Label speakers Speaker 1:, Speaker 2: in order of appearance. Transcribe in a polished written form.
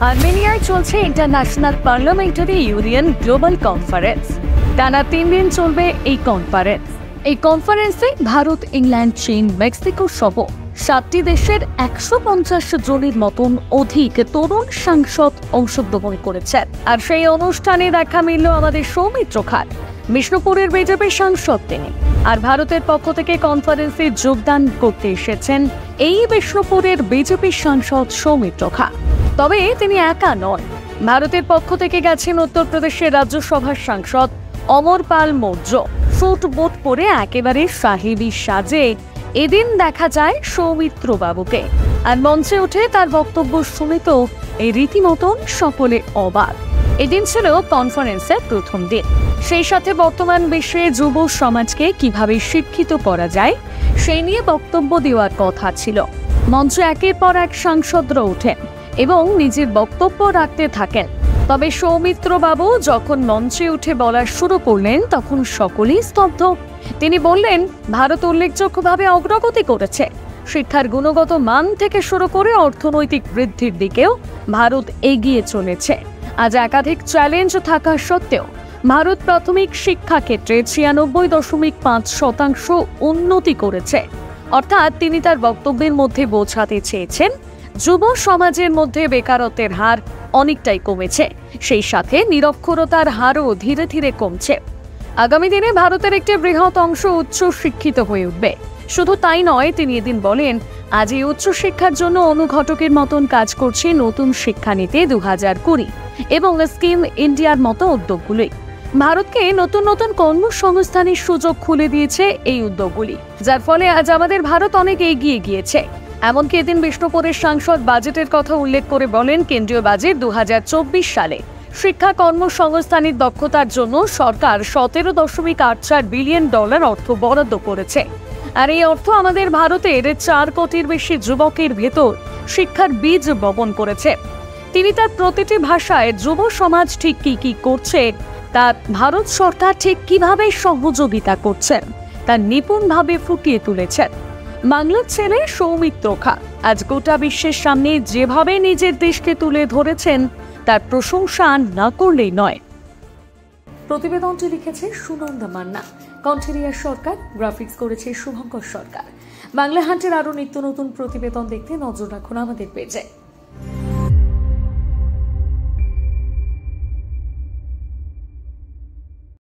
Speaker 1: আর্মেনিয়ায় চলছে international parliamentary union global conference. টানা 3 দিন চলবে এই কনফারেন্স। এই কনফারেন্সে ভারত, ইংল্যান্ড, চীন, মেক্সিকো সহ 7টি দেশের 150 জনের মতন অধিক তরুণ সাংসদ অংশগ্রহণ করেছেন। আর সেই অনুষ্ঠানে দেখা মিলল আমাদের সৌমিত্র খান, বিষ্ণুপুরের বিজেপি সাংসদ তিনি। আর ভারতের পক্ষ থেকে কনফারেন্সে যোগদান করতে এসেছেন এই বিষ্ণুপুরের বিজেপি সাংসদ সৌমিত্র খান। তবে তিনি একা নন, ভারতের পক্ষ থেকে গেছেন উত্তরপ্রদেশের রাজ্যসভার সাংসদ অমর পাল মৌর্য। স্যুট বুট পরে একেবারে সাহেবী সাজে এদিন দেখা যায় সৌমিত্র বাবুকে। আর মঞ্চে উঠে তার বক্তব্য শুনে তো এই রীতিমতন সকলে অবাক। এদিন ছিল কনফারেন্সের প্রথম দিন। সেই সাথে বর্তমান বিশ্বে যুব সমাজকে কিভাবে শিক্ষিত করা যায় সেই নিয়ে বক্তব্য দেওয়ার কথা ছিল। মঞ্চে একের পর এক সাংসদরা ওঠেন এবং নিজের বক্তব্য রাখতে থাকেন। তবে সৌমিত্র বাবু যখন মঞ্চে উঠে বলা শুরু করলেন তখন সকলেই স্তব্ধ। তিনি বললেন, ভারত উল্লেখযোগ্যভাবে অগ্রগতি করেছে। শিক্ষার গুণগত মান থেকে শুরু করে অর্থনৈতিক বৃদ্ধির দিকেও ভারত এগিয়ে চলেছে। আজ একাধিক চ্যালেঞ্জ থাকা সত্ত্বেও ভারত প্রাথমিক শিক্ষা ক্ষেত্রে 96.5% উন্নতি করেছে। অর্থাৎ তিনি তার বক্তব্যের মধ্যে বোঝাতে চেয়েছেন যুব সমাজের মধ্যে বেকারত্বের হার অনেকটাই কমেছে, সেই সাথে নিরক্ষরতার হারও ধীরে ধীরে কমছে। আগামী দিনে ভারতের একটি বৃহৎ অংশ উচ্চ শিক্ষিত হয়ে উঠবে। শুধু তাই নয়, তিনি এদিন বলেন, আজ এই উচ্চ শিক্ষার জন্য অনুঘটকের মতন কাজ করছে নতুন শিক্ষানীতি 2020 এবং স্কিম ইন্ডিয়ার মতো উদ্যোগগুলি। ভারতকে নতুন নতুন কর্মসংস্থানের সুযোগ খুলে দিয়েছে এই উদ্যোগগুলি, যার ফলে আজ আমাদের ভারত অনেক এগিয়ে গিয়েছে। এমনকি এদিন বিষ্ণুপুরের সাংসদ বাজেটের কথা উল্লেখ করে বলেন, কেন্দ্রীয় বাজেট 2024 সালে শিক্ষা কর্মসংস্থানের দক্ষতার জন্য সরকার $17.84 বিলিয়ন অর্থ বরাদ্দ করেছে। আর এই অর্থ আমাদের ভারতের 4 কোটির বেশি যুবকের ভেতর শিক্ষার বীজ বপন করেছে। তিনি তার প্রতিটি ভাষায় যুব সমাজ ঠিক কি করছে, তা ভারত সরকার ঠিক কিভাবে সহযোগিতা করছেন তা নিপুণভাবে ফুটিয়ে তুলেছেন। বাংলার ছেলে সৌমিত্র খান আজ গোটা বিশ্বের সামনে যেভাবে নিজের দেশকে তুলে ধরেছেন তার প্রশংসা না করলেই নয়। প্রতিবেদনটি লিখেছে সুনন্দা মান্না, কণ্ঠেরিয়া সরকার, গ্রাফিক্স করেছে শুভঙ্কর সরকার। বাংলা হান্টের আরো নিত্য নতুন প্রতিবেদন দেখতে নজর রাখুন আমাদের পেজে।